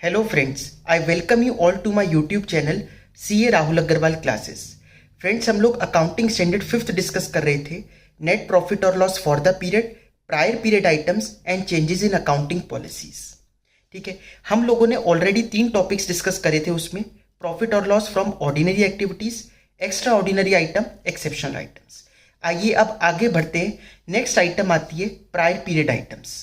Hello friends, I welcome you all to my YouTube channel CA Rahul Agarwal classes. Friends, हम लोग accounting standard fifth discuss कर रहे थे। Net profit और loss for the period, prior period items and changes in accounting policies. ठीक है, हम लोगों ने ऑलरेडी 3 टॉपिक्स डिस्कस करे थे उसमें, प्रॉफिट और loss from ordinary activities, extra ordinary item, exceptional items. आइए अब आगे बढ़ते हैं। नेक्स्ट आइटम आती है prior period items.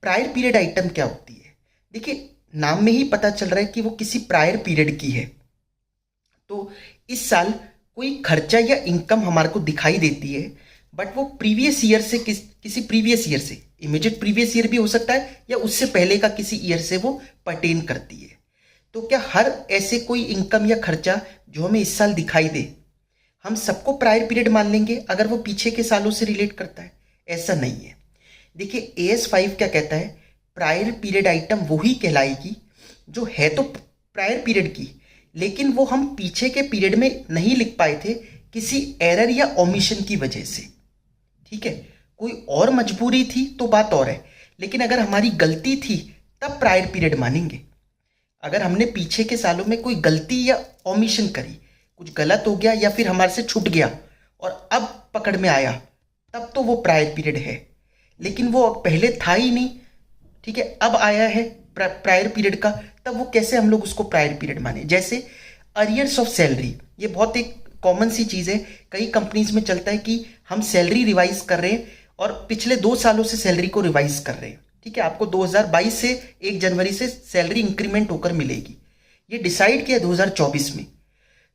Prior period item क्या होती है? देखिए, नाम में ही पता चल रहा है कि वो किसी प्रायर पीरियड की है। तो इस साल कोई खर्चा या इनकम हमारे को दिखाई देती है, बट वो प्रीवियस ईयर से किसी प्रीवियस ईयर से, इमीडिएट प्रीवियस ईयर भी हो सकता है या उससे पहले का किसी ईयर से वो पर्टेन करती है। तो क्या हर ऐसे कोई इनकम या खर्चा जो हमें इस साल दिखाई दे, हम सबको प्रायर पीरियड मान लेंगे अगर वो पीछे के सालों से रिलेट करता है? ऐसा नहीं है। देखिए, AS5 क्या कहता है, प्रायर पीरियड आइटम वही कहलाएगी जो है तो प्रायर पीरियड की, लेकिन वो हम पीछे के पीरियड में नहीं लिख पाए थे किसी एरर या ओमिशन की वजह से। ठीक है, कोई और मजबूरी थी तो बात और है, लेकिन अगर हमारी गलती थी तब प्रायर पीरियड मानेंगे। अगर हमने पीछे के सालों में कोई गलती या ओमिशन करी, कुछ गलत हो गया या फिर हमारे से छूट गया और अब पकड़ में आया, तब तो वो प्रायर पीरियड है। लेकिन वो पहले था ही नहीं, ठीक है, अब आया है प्रायर पीरियड का, तब वो कैसे हम लोग उसको प्रायर पीरियड माने? जैसे अरियर्स ऑफ सैलरी, ये बहुत एक कॉमन सी चीज़ है। कई कंपनीज में चलता है कि हम सैलरी रिवाइज कर रहे हैं और पिछले 2 सालों से सैलरी को रिवाइज कर रहे हैं। ठीक है, आपको 2022 से 1 जनवरी से सैलरी इंक्रीमेंट होकर मिलेगी, ये डिसाइड किया 2024 में।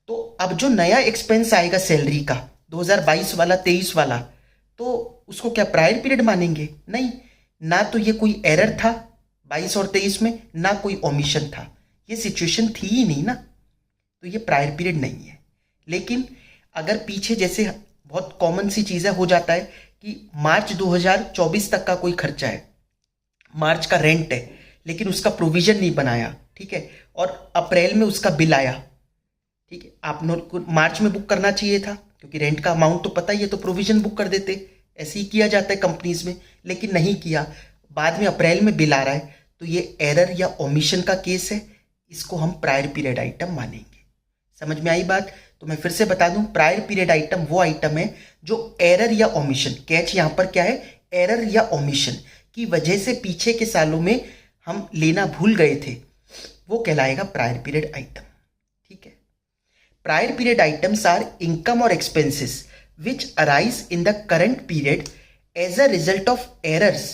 तो अब जो नया एक्सपेंस आएगा सैलरी का, 2022 वाला, 23 वाला, तो उसको क्या प्रायर पीरियड मानेंगे? नहीं, ना तो ये कोई एरर था 22 और 23 में, ना कोई ओमिशन था, ये सिचुएशन थी ही नहीं ना, तो ये प्रायर पीरियड नहीं है। लेकिन अगर पीछे, जैसे बहुत कॉमन सी चीज़ें हो जाता है कि मार्च 2024 तक का कोई खर्चा है, मार्च का रेंट है, लेकिन उसका प्रोविजन नहीं बनाया, ठीक है, और अप्रैल में उसका बिल आया, ठीक है, आपने मार्च में बुक करना चाहिए था क्योंकि रेंट का अमाउंट तो पता ही है, तो प्रोविजन बुक कर देते। ऐसे ही किया जाता है कंपनीज में, लेकिन नहीं किया, बाद में अप्रैल में बिल आ रहा है, तो ये एरर या ओमिशन का केस है, इसको हम प्रायर पीरियड आइटम मानेंगे। समझ में आई बात? तो मैं फिर से बता दूं, प्रायर पीरियड आइटम वो आइटम है जो एरर या ओमिशन, कैच यहां पर क्या है, एरर या ओमिशन की वजह से पीछे के सालों में हम लेना भूल गए थे, वो कहलाएगा प्रायर पीरियड आइटम। ठीक है, prior period items are income और expenses which arise in the current period as a result of errors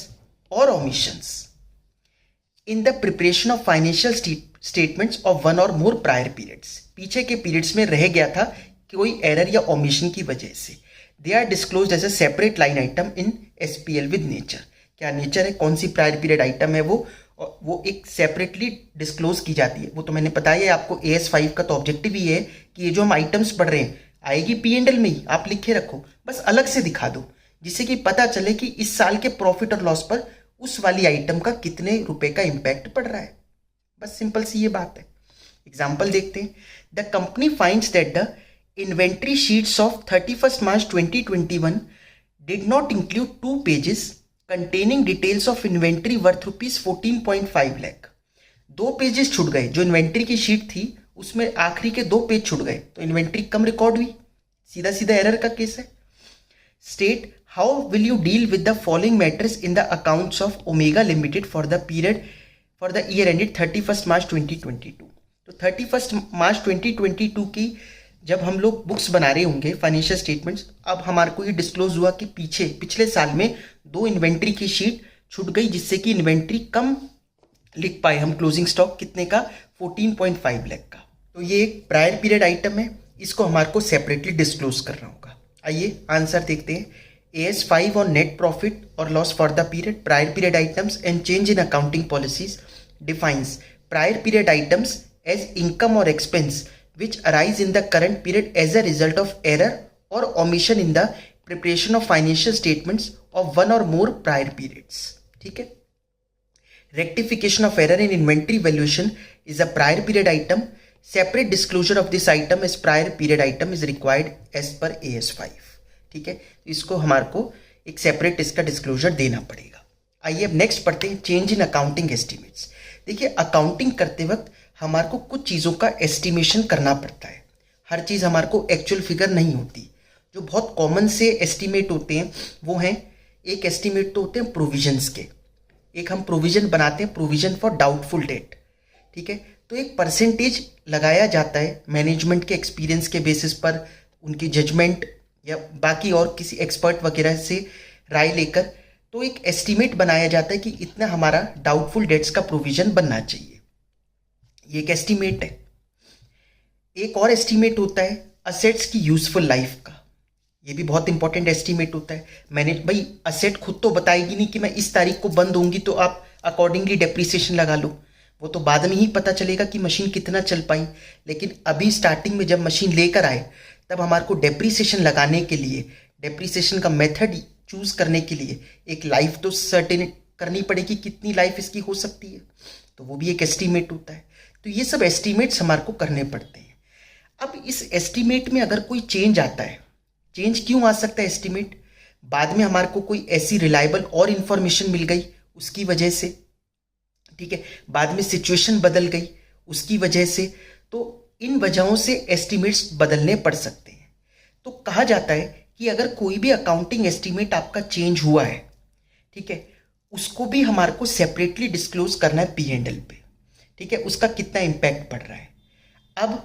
or omissions in the preparation of financial statements of one or more prior periods। पीछे के periods में रह गया था कोई error या omission की वजह से। They are disclosed as a separate line item in SPL with nature। क्या nature है, कौन सी प्रायर पीरियड आइटम है वो एक सेपरेटली डिस्क्लोज की जाती है। वो तो मैंने बताया है आपको, AS5 का तो ऑब्जेक्टिव ही है कि ये जो हम आइटम्स पढ़ रहे हैं आएगी P&L में ही, आप लिखे रखो, बस अलग से दिखा दो, जिससे कि पता चले कि इस साल के प्रॉफिट और लॉस पर उस वाली आइटम का कितने रुपए का इंपैक्ट पड़ रहा है। बस सिंपल सी ये बात है। एग्जाम्पल देखते हैं। The company finds that the inventory sheets of 31 March 2021 did not include 2 pages containing details of inventory worth ₹14.5 lakh. 2 pages छूट गए, जो इन्वेंट्री की शीट थी उसमें आखिरी के 2 पेज छूट गए, तो इन्वेंट्री कम रिकॉर्ड हुई, सीधा सीधा एरर का केस है। State how will you deal with the following matters in the accounts of omega limited for the year ended 31 मार्च 2022। तो 31 मार्च 2022 की जब हम लोग बुक्स बना रहे होंगे, फाइनेंशियल स्टेटमेंट्स, अब हमारे को ये डिस्क्लोज हुआ कि पिछले साल में 2 इन्वेंट्री की शीट छूट गई, जिससे कि इन्वेंट्री कम लिख पाए हम, क्लोजिंग स्टॉक कितने का, 14.5 लाख का। तो ये एक प्रायर पीरियड आइटम है, इसको हमारे को सेपरेटली डिस्क्लोज करना होगा। आइए आंसर देखते हैं। AS5 और नेट प्रॉफिट और loss for the period, prior period items and change in accounting policies defines prior period items as income और expense which arise in the current period as a result of error or omission in the preparation of financial statements of one or more prior periods। ठीक है, rectification of error in inventory valuation is a prior period item। Separate disclosure of this item as prior period item is required as per AS5। ठीक है, इसको हमारे को एक separate इसका disclosure देना पड़ेगा। आइए अब नेक्स्ट पढ़ते हैं, चेंज इन अकाउंटिंग एस्टिमेट्स। देखिए, अकाउंटिंग करते वक्त हमारे को कुछ चीज़ों का एस्टिमेशन करना पड़ता है। हर चीज़ हमारे को एक्चुअल फिगर नहीं होती। जो बहुत कॉमन से एस्टिमेट होते हैं वो हैं, एक एस्टिमेट तो होते हैं प्रोविजंस के, एक हम प्रोविज़न बनाते हैं, प्रोविज़न फॉर डाउटफुल डेट, ठीक है। तो एक परसेंटेज लगाया जाता है मैनेजमेंट के एक्सपीरियंस के बेसिस पर, उनकी जजमेंट या बाकी और किसी एक्सपर्ट वगैरह से राय लेकर, तो एक एस्टीमेट बनाया जाता है कि इतना हमारा डाउटफुल डेट्स का प्रोविज़न बनना चाहिए। ये एक एस्टीमेट है। एक और एस्टीमेट होता है असेट्स की यूजफुल लाइफ का। ये भी बहुत इंपॉर्टेंट एस्टीमेट होता है। मैंने भाई असेट खुद तो बताएगी नहीं कि मैं इस तारीख को बंद होंगी तो आप अकॉर्डिंगली डेप्रिसिएशन लगा लो, वो तो बाद में ही पता चलेगा कि मशीन कितना चल पाई। लेकिन अभी स्टार्टिंग में जब मशीन लेकर आए तब हमारे को डेप्रिसिएशन लगाने के लिए, डेप्रिसिएशन का मेथड चूज करने के लिए एक लाइफ तो सर्टेन करनी पड़ेगी, कितनी लाइफ इसकी हो सकती है, तो वो भी एक एस्टीमेट होता है। तो ये सब एस्टीमेट्स हमारे को करने पड़ते हैं। अब इस एस्टीमेट में अगर कोई चेंज आता है, चेंज क्यों आ सकता है एस्टीमेट, बाद में हमारे को कोई ऐसी रिलायबल और इन्फॉर्मेशन मिल गई उसकी वजह से, ठीक है, बाद में सिचुएशन बदल गई उसकी वजह से, तो इन वजहों से एस्टीमेट्स बदलने पड़ सकते हैं। तो कहा जाता है कि अगर कोई भी अकाउंटिंग एस्टीमेट आपका चेंज हुआ है, ठीक है, उसको भी हमारे को सेपरेटली डिस्क्लोज करना है P&L पे, ठीक है, उसका कितना इम्पैक्ट पड़ रहा है। अब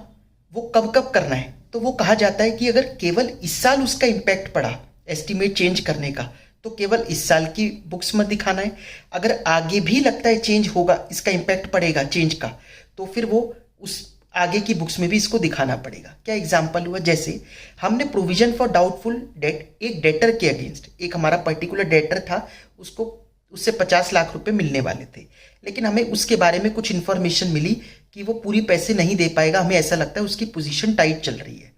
वो कब कब करना है, तो वो कहा जाता है कि अगर केवल इस साल उसका इम्पैक्ट पड़ा एस्टीमेट चेंज करने का, तो केवल इस साल की बुक्स में दिखाना है। अगर आगे भी लगता है चेंज होगा, इसका इम्पैक्ट पड़ेगा चेंज का, तो फिर वो उस आगे की बुक्स में भी इसको दिखाना पड़ेगा। क्या एग्जाम्पल हुआ, जैसे हमने प्रोविजन फॉर डाउटफुल डेट, एक डेटर के अगेंस्ट, एक हमारा पर्टिकुलर डेटर था, उसको उससे 50 लाख रुपए मिलने वाले थे, लेकिन हमें उसके बारे में कुछ इन्फॉर्मेशन मिली कि वो पूरी पैसे नहीं दे पाएगा, हमें ऐसा लगता है उसकी पोजीशन टाइट चल रही है,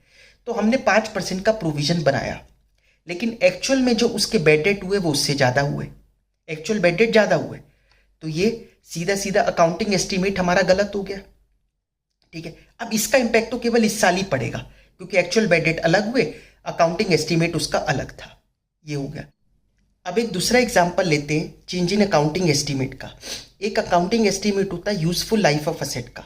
तो हमने 5% का प्रोविजन बनाया। लेकिन एक्चुअल में जो उसके बेड डेट हुए वो उससे ज़्यादा हुए, एक्चुअल बेड डेट ज़्यादा हुए, तो ये सीधा सीधा अकाउंटिंग एस्टीमेट हमारा गलत हो गया, ठीक है। अब इसका इम्पैक्ट तो केवल इस साल ही पड़ेगा, क्योंकि एक्चुअल बेड डेट अलग हुए, अकाउंटिंग एस्टीमेट उसका अलग था, ये हो गया। अब एक दूसरा एग्जाम्पल लेते हैं चेंज इन अकाउंटिंग एस्टीमेट का। एक अकाउंटिंग एस्टीमेट होता है यूजफुल लाइफ ऑफ असेट का।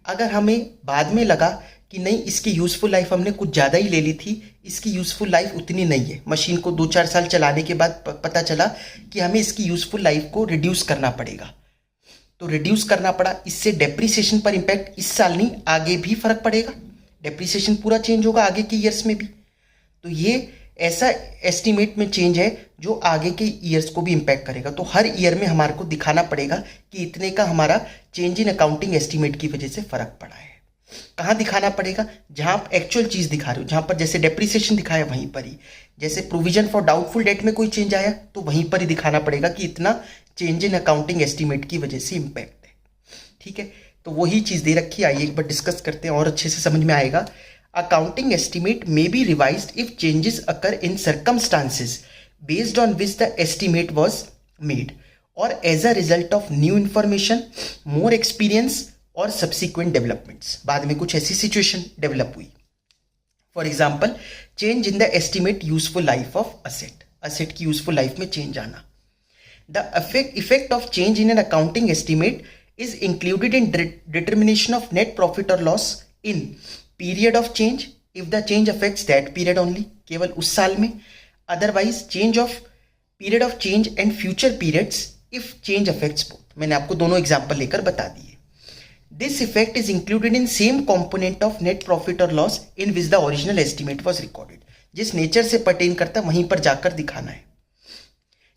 अगर हमें बाद में लगा कि नहीं, इसकी यूजफुल लाइफ हमने कुछ ज़्यादा ही ले ली थी, इसकी यूजफुल लाइफ उतनी नहीं है, मशीन को 2-4 साल चलाने के बाद पता चला कि हमें इसकी यूजफुल लाइफ को रिड्यूस करना पड़ेगा, तो रिड्यूस करना पड़ा। इससे डेप्रिसिएशन पर इम्पैक्ट इस साल नहीं, आगे भी फर्क पड़ेगा, डेप्रिसिएशन पूरा चेंज होगा आगे के ईयर्स में भी। तो ये ऐसा एस्टीमेट में चेंज है जो आगे के ईयर्स को भी इम्पैक्ट करेगा। तो हर ईयर में हमारे को दिखाना पड़ेगा कि इतने का हमारा चेंज इन अकाउंटिंग एस्टीमेट की वजह से फर्क पड़ा है। कहाँ दिखाना पड़ेगा, जहाँ आप एक्चुअल चीज़ दिखा रहे हो, जहाँ पर जैसे डेप्रिसिएशन दिखाया वहीं पर ही, जैसे प्रोविजन फॉर डाउटफुल डेट में कोई चेंज आया तो वहीं पर ही दिखाना पड़ेगा कि इतना चेंज इन अकाउंटिंग एस्टीमेट की वजह से इम्पैक्ट है, ठीक है। तो वही चीज़ दे रखी है, आइए एक बार डिस्कस करते हैं और अच्छे से समझ में आएगा। Accounting estimate may be revised if changes occur in circumstances based on which the estimate was made, or as a result of new information, more experience or subsequent developments. बाद में कुछ ऐसी situation develop हुई। For example, change in the estimate useful life of asset. Asset की useful life में change आना। The effect of change in an accounting estimate is included in determination of net profit or loss in period of change if the change affects that period only, केवल उस साल में, otherwise change of period of change and future periods if change affects both. मैंने आपको दोनों example लेकर बता दिए। This effect is included in same component of net profit और loss in which the original estimate was recorded. जिस nature से pertain करता वहीं पर जाकर दिखाना है।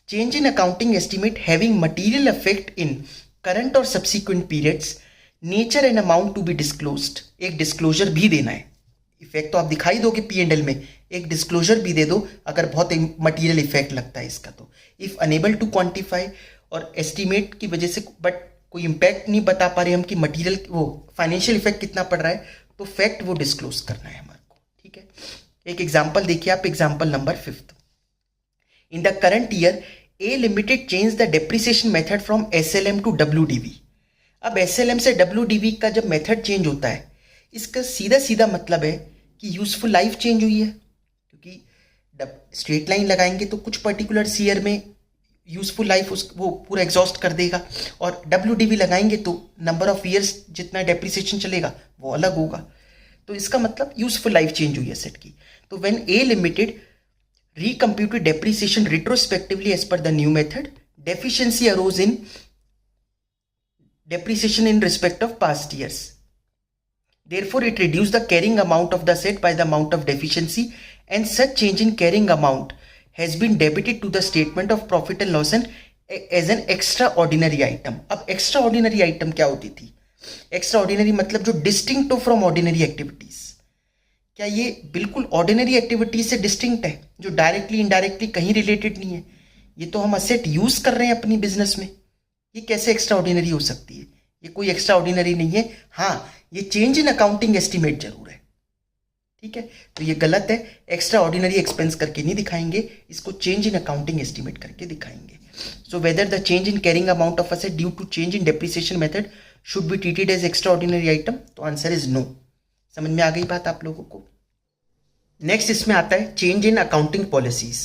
Change in accounting estimate having material effect in current और subsequent periods, nature and amount to be disclosed. एक डिस्क्लोजर भी देना है, इफेक्ट तो आप दिखाई दोगे P&L में, एक डिस्क्लोजर भी दे दो अगर बहुत मटीरियल इफेक्ट लगता है इसका। तो इफ अनेबल टू क्वांटिफाई, और एस्टीमेट की वजह से बट कोई इम्पैक्ट नहीं बता पा रहे हम कि मटीरियल वो फाइनेंशियल इफेक्ट कितना पड़ रहा है, तो फैक्ट वो डिस्क्लोज करना है हमारे को, ठीक है। एक एग्जाम्पल देखिए आप, example number 5। In the current year A limited change the depreciation method from SLM to WDV। अब SLM से WDV का जब मेथड चेंज होता है, इसका सीधा सीधा मतलब है कि यूजफुल लाइफ चेंज हुई है, क्योंकि स्ट्रेट लाइन लगाएंगे तो कुछ पर्टिकुलर ईयर में यूज़फुल लाइफ वो पूरा एग्जॉस्ट कर देगा, और WDV लगाएंगे तो नंबर ऑफ ईयर्स जितना डेप्रिसिएशन चलेगा वो अलग होगा। तो इसका मतलब यूज़फुल लाइफ चेंज हुई एसेट की। तो when A limited recomputed depreciation retrospectively as per the new method, deficiency arose in depreciation in respect of past years. Therefore, it reduced the carrying amount of the asset by the amount of deficiency, and such change in carrying amount has been debited to the statement of profit and loss and as an extraordinary item. अब extraordinary item क्या होती थी? Extraordinary मतलब जो distinct हो from ordinary activities. क्या ये बिल्कुल ऑर्डिनरी एक्टिविटीज से डिस्टिंक्ट है, जो डायरेक्टली इनडायरेक्टली कहीं रिलेटेड नहीं है? ये तो हम असेट यूज कर रहे हैं अपनी बिजनेस में, ये कैसे एक्स्ट्रा ऑर्डिनरी हो सकती है? ये कोई एक्स्ट्रा ऑर्डिनरी नहीं है। हाँ, ये चेंज इन अकाउंटिंग एस्टिमेट जरूर है, ठीक है? तो ये गलत है, एक्स्ट्रा ऑर्डिनरी एक्सपेंस करके नहीं दिखाएंगे, इसको चेंज इन अकाउंटिंग एस्टिमेट करके दिखाएंगे। So whether the change in carrying amount of asset due to change in depreciation method should be treated as extraordinary item, तो आंसर इज नो। समझ में आ गई बात आप लोगों को? नेक्स्ट इसमें आता है चेंज इन अकाउंटिंग पॉलिसीज।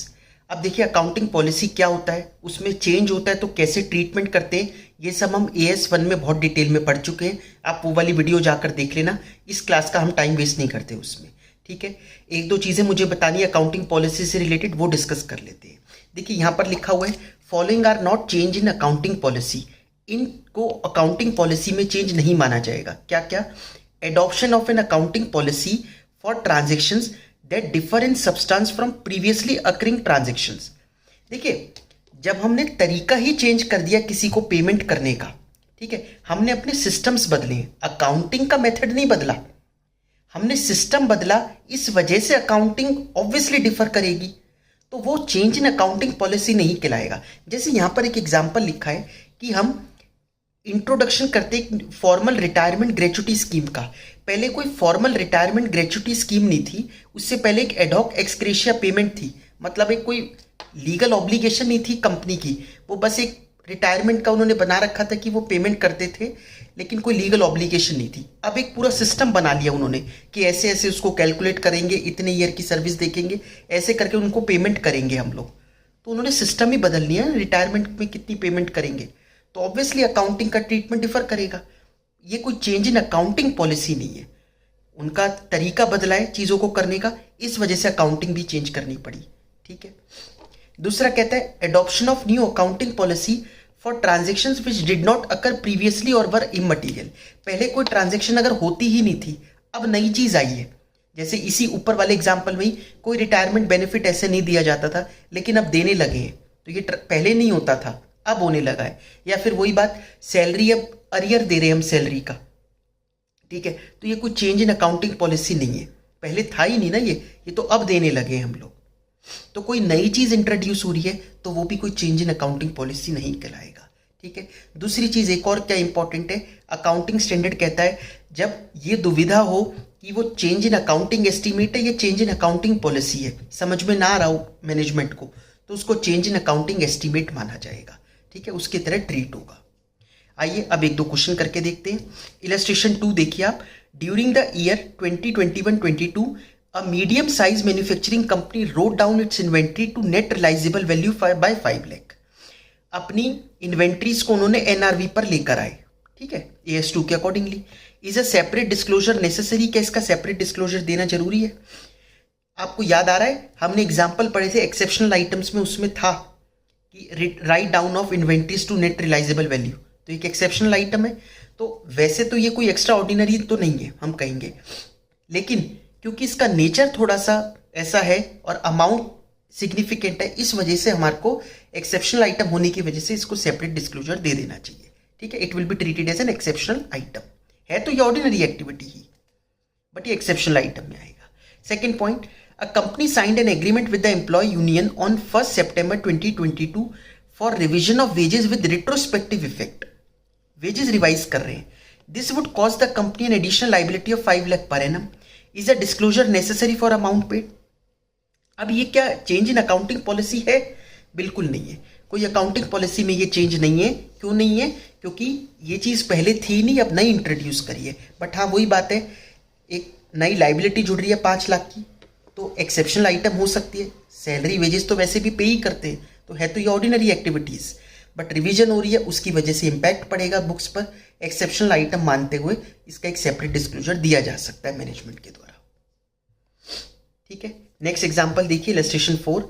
अब देखिए अकाउंटिंग पॉलिसी क्या होता है, उसमें चेंज होता है तो कैसे ट्रीटमेंट करते हैं, ये सब हम AS1 में बहुत डिटेल में पढ़ चुके हैं। आप वो वाली वीडियो जाकर देख लेना, इस क्लास का हम टाइम वेस्ट नहीं करते उसमें, ठीक है? एक दो चीज़ें मुझे बतानी है अकाउंटिंग पॉलिसी से रिलेटेड, वो डिस्कस कर लेते हैं। देखिए यहाँ पर लिखा हुआ है following are not change in accounting policy. इनको अकाउंटिंग पॉलिसी में चेंज नहीं माना जाएगा। क्या क्या? Adoption of an accounting policy for transactions that differ in substance from previously occurring transactions। देखिए जब हमने तरीका ही चेंज कर दिया किसी को पेमेंट करने का, ठीक है, हमने अपने सिस्टम्स बदले, अकाउंटिंग का मेथड नहीं बदला, हमने सिस्टम बदला, इस वजह से अकाउंटिंग ऑब्वियसली डिफर करेगी, तो वो चेंज इन अकाउंटिंग पॉलिसी नहीं कहलाएगा। जैसे यहां पर एक एग्जांपल लिखा है कि हम इंट्रोडक्शन करते फॉर्मल रिटायरमेंट ग्रेचुटी स्कीम का। पहले कोई फॉर्मल रिटायरमेंट ग्रेचुटी स्कीम नहीं थी, उससे पहले एक एडहॉक एक्सक्रेशिया पेमेंट थी, मतलब एक कोई लीगल ऑब्लिगेशन नहीं थी कंपनी की, वो बस एक रिटायरमेंट का उन्होंने बना रखा था कि वो पेमेंट करते थे, लेकिन कोई लीगल ऑब्लिगेशन नहीं थी। अब एक पूरा सिस्टम बना लिया उन्होंने कि ऐसे ऐसे उसको कैलकुलेट करेंगे, इतने ईयर की सर्विस देखेंगे, ऐसे करके उनको पेमेंट करेंगे हम लोग। तो उन्होंने सिस्टम ही बदल लिया, रिटायरमेंट में कितनी पेमेंट करेंगे, तो ऑब्वियसली अकाउंटिंग का ट्रीटमेंट डिफर करेगा। ये कोई चेंज इन अकाउंटिंग पॉलिसी नहीं है, उनका तरीका बदला है चीज़ों को करने का, इस वजह से अकाउंटिंग भी चेंज करनी पड़ी, ठीक है? दूसरा कहता है adoption of new accounting policy for transactions which did not occur previously और वर इमटेरियल। पहले कोई ट्रांजेक्शन अगर होती ही नहीं थी, अब नई चीज़ आई है, जैसे इसी ऊपर वाले एग्जाम्पल में ही कोई रिटायरमेंट बेनिफिट ऐसे नहीं दिया जाता था, लेकिन अब देने लगे हैं, तो ये पहले नहीं होता था, अब होने लगा है। या फिर वही बात, सैलरी अब अरियर दे रहे हैं हम सैलरी का, ठीक है, तो ये कोई चेंज इन अकाउंटिंग पॉलिसी नहीं है, पहले था ही नहीं ना ये तो अब देने लगे हैं हम लोग। तो कोई नई चीज इंट्रोड्यूस हो रही है तो वो भी कोई चेंज इन अकाउंटिंग पॉलिसी नहीं कहलाएगा, ठीक है? दूसरी चीज एक और क्या इंपॉर्टेंट है, अकाउंटिंग स्टैंडर्ड कहता है जब ये दुविधा हो कि वो चेंज इन अकाउंटिंग एस्टिमेट है या चेंज इन अकाउंटिंग पॉलिसी है, समझ में ना आ रहा हो मैनेजमेंट को, तो उसको चेंज इन अकाउंटिंग एस्टिमेट माना जाएगा, ठीक है? उसकी तरह ट्रीट होगा। आइए अब एक दो क्वेश्चन करके देखते हैं। इलस्ट्रेशन 2 देखिए आप। During the year 2021-22 a medium size manufacturing company wrote down its inventory to net realisable value by 5 lakh. अपनी इन्वेंट्रीज को उन्होंने NRV पर लेकर आए, ठीक है, AS2 के accordingly. Is a separate disclosure necessary? क्या इसका सेपरेट डिस्क्लोजर देना जरूरी है? आपको याद आ रहा है हमने एग्जाम्पल पढ़े थे एक्सेप्शनल आइटम्स में, उसमें था कि write down of inventories to net realisable value, तो एक एक्सेप्शनल आइटम है, तो वैसे तो ये कोई एक्स्ट्रा ऑर्डिनरी तो नहीं है हम कहेंगे, लेकिन क्योंकि इसका नेचर थोड़ा सा ऐसा है और अमाउंट सिग्निफिकेंट है, इस वजह से हमारे को एक्सेप्शनल आइटम होने की वजह से इसको सेपरेट डिस्क्लोजर दे देना चाहिए, ठीक है? It will be treated as an exceptional item. है तो ये ऑर्डिनरी एक्टिविटी ही, बट ये एक्सेप्शनल आइटम में आएगा। Second point, a company signed an agreement with the employ union on 1 September 2022 for revision of wages with retrospective effect. Wages revise कर रहे हैं, this would cause the company an additional liability of 5 lakh per annum. Is a disclosure necessary for amount paid? अब ये क्या change in accounting policy है? बिल्कुल नहीं है, कोई अकाउंटिंग पॉलिसी में ये चेंज नहीं है। क्यों नहीं है? क्योंकि ये चीज़ पहले थी नहीं, अब नई इंट्रोड्यूस करी है। बट हाँ वही बात है, एक नई लाइबिलिटी जुड़ रही है 5 लाख की, तो एक्सेप्शनल आइटम हो सकती है। सैलरी वेजेस तो वैसे भी पे ही करते हैं, तो है तो ये ऑर्डिनरी एक्टिविटीज़, बट रिवीजन हो रही है, उसकी वजह से इम्पैक्ट पड़ेगा बुक्स पर। एक्सेप्शनल आइटम मानते हुए इसका एक सेपरेट डिस्क्लोजर दिया जा सकता है मैनेजमेंट के द्वारा। ठीक है, नेक्स्ट एग्जाम्पल देखिए, illustration 4।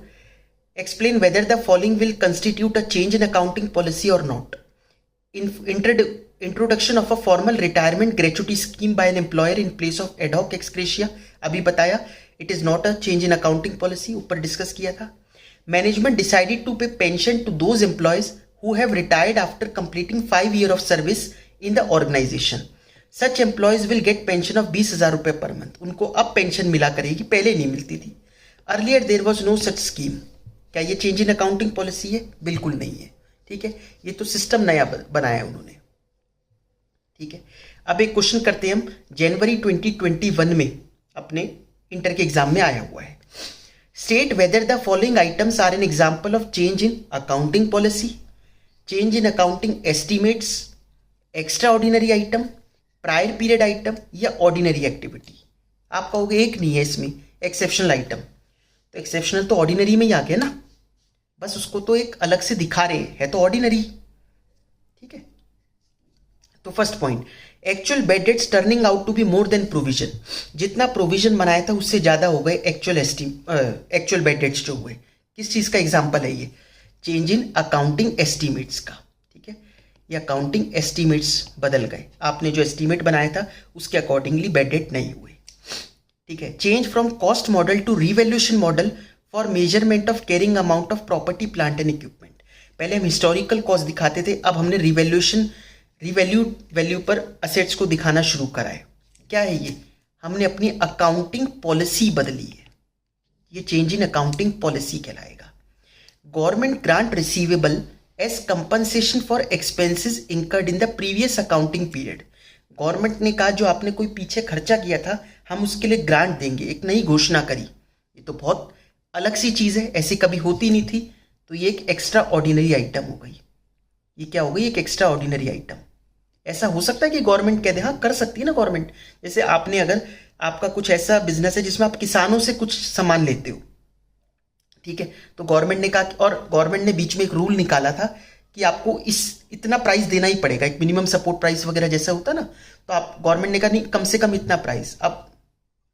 Explain whether the following will constitute a change in accounting policy और not. Introduction of a formal retirement gratuity scheme by an employer in place of ad hoc ex gratia, अभी बताया it is not a change in accounting policy, ऊपर discuss किया था। Management decided to pay pension to those employees who have retired after completing 5 years of service in the organization. Such employees will get pension of 20,000 रुपये per month. उनको अब pension मिला करेगी, पहले नहीं मिलती थी। Earlier there was no such scheme. क्या ये चेंज इन अकाउंटिंग पॉलिसी है? बिल्कुल नहीं है। ठीक है, ये तो सिस्टम नया बनाया उन्होंने। ठीक है, अब एक क्वेश्चन करते हैं हम, जनवरी 2021 में अपने इंटर के एग्जाम में आया हुआ है। State whether the following items are an example of change in accounting policy, change in accounting estimates, extraordinary item, prior period item या ऑर्डिनरी एक्टिविटी। आप कहोगे एक नहीं है इसमें एक्सेप्शनल आइटम, तो एक्सेप्शनल तो ऑर्डिनरी में ही आ गया ना, बस उसको तो एक अलग से दिखा रहे हैं, है तो ऑर्डिनरी। ठीक है, तो first point, actual bad debts turning out to be more than provision. जितना प्रोविजन बनाया था उससे ज्यादा हो गए एक्चुअल बेड डेट्स जो हुए। किस चीज का एग्जाम्पल है ये? चेंज इन अकाउंटिंग एस्टीमेट्स का। ठीक है, ये अकाउंटिंग एस्टीमेट्स बदल गए, आपने जो एस्टीमेट बनाया था उसके अकॉर्डिंगली बेड डेट नहीं हुए। ठीक है, change from cost model to revaluation model for measurement of carrying amount of property plant and equipment. पहले हम हिस्टोरिकल कॉस्ट दिखाते थे, अब हमने वैल्यू पर असेट्स को दिखाना शुरू करा है। क्या है ये? हमने अपनी अकाउंटिंग पॉलिसी बदली है, ये चेंज इन अकाउंटिंग पॉलिसी कहलाएगा। Government grant receivable as compensation for expenses incurred in the previous accounting period. Government ने कहा जो आपने कोई पीछे खर्चा किया था हम उसके लिए ग्रांट देंगे, एक नई घोषणा करी। ये तो बहुत अलग सी चीज़ है, ऐसी कभी होती नहीं थी, तो ये एक एक्स्ट्रा ऑर्डिनरी आइटम हो गई। ये क्या हो गई? एक एक्स्ट्रा ऑर्डिनरी आइटम। ऐसा हो सकता है कि गवर्नमेंट कह दे, हाँ कर सकती है ना गवर्नमेंट। जैसे आपने अगर आपका कुछ ऐसा बिजनेस है जिसमें आप किसानों से कुछ सामान लेते हो, ठीक है, तो गवर्नमेंट ने कहा, और गवर्नमेंट ने बीच में एक रूल निकाला था कि आपको इतना प्राइस देना ही पड़ेगा, एक मिनिमम सपोर्ट प्राइस वगैरह जैसा होता ना, तो आप गवर्नमेंट ने कहा नहीं कम से कम इतना प्राइस। अब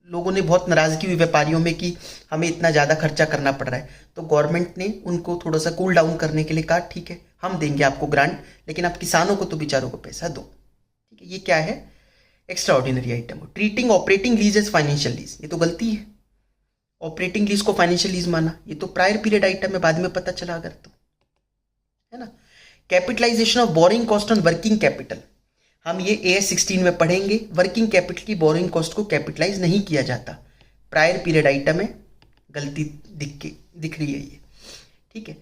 लोगों ने बहुत नाराजगी हुई व्यापारियों में कि हमें इतना ज़्यादा खर्चा करना पड़ रहा है, तो गवर्नमेंट ने उनको थोड़ा सा कूल डाउन करने के लिए कहा ठीक है हम देंगे आपको ग्रांट, लेकिन आप किसानों को तो बेचारों को पैसा दो। ठीक है, ये क्या है? Extraordinary item. Treating operating lease as financial lease, ये तो गलती है। ऑपरेटिंग लीज को फाइनेंशियल लीज माना, ये तो प्रायर पीरियड आइटम है, बाद में पता चला अगर तो, है ना। Capitalisation of borrowing cost on working capital, हम ये AS 16 में पढ़ेंगे। वर्किंग कैपिटल की बोरिंग कॉस्ट को कैपिटलाइज नहीं किया जाता, प्रायर पीरियड आइटम है, गलती दिख रही है ये। ठीक है,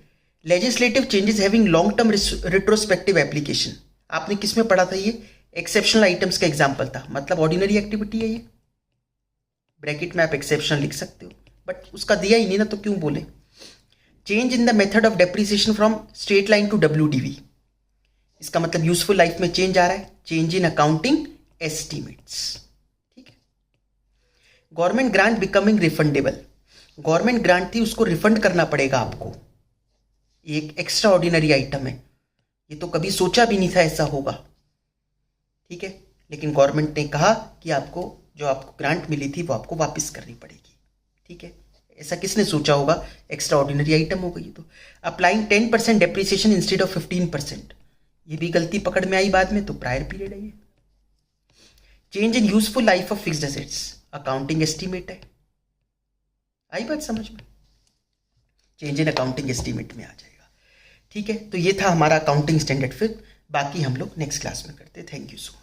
legislative changes having long term retrospective application, आपने किस में पढ़ा था? ये एक्सेप्शनल आइटम्स का एग्जाम्पल था, मतलब ऑर्डिनरी एक्टिविटी है ये। ब्रैकेट में आप एक्सेप्शनल लिख सकते हो, बट उसका दिया ही नहीं ना, तो क्यों बोले। Change in the method of depreciation from straight line to WDV, इसका मतलब यूजफुल लाइफ में चेंज आ रहा है। Change in accounting estimates. ठीक है, government grant becoming refundable, government grant थी उसको रिफंड करना पड़ेगा आपको, एक एक्स्ट्रा ऑर्डिनरी आइटम है, ये तो कभी सोचा भी नहीं था ऐसा होगा। ठीक है, लेकिन गवर्नमेंट ने कहा कि आपको जो आपको ग्रांट मिली थी वो आपको वापस करनी पड़ेगी। ठीक है, ऐसा किसने सोचा होगा? एक्स्ट्रा ऑर्डिनरी आइटम हो गई। तो अप्लाइंग 10% डेप्रिसिएशन इंस्टेड ऑफ 15%, ये भी गलती पकड़ में आई बाद में, तो प्रायर पीरियड है ये। Change in useful life of fixed assets, accounting estimate है, आई बात समझ में? चेंज इन अकाउंटिंग एस्टीमेट में आ जाएगा। ठीक है, तो ये था हमारा अकाउंटिंग स्टैंडर्ड 5, बाकी हम लोग नेक्स्ट क्लास में करते। Thank you so much.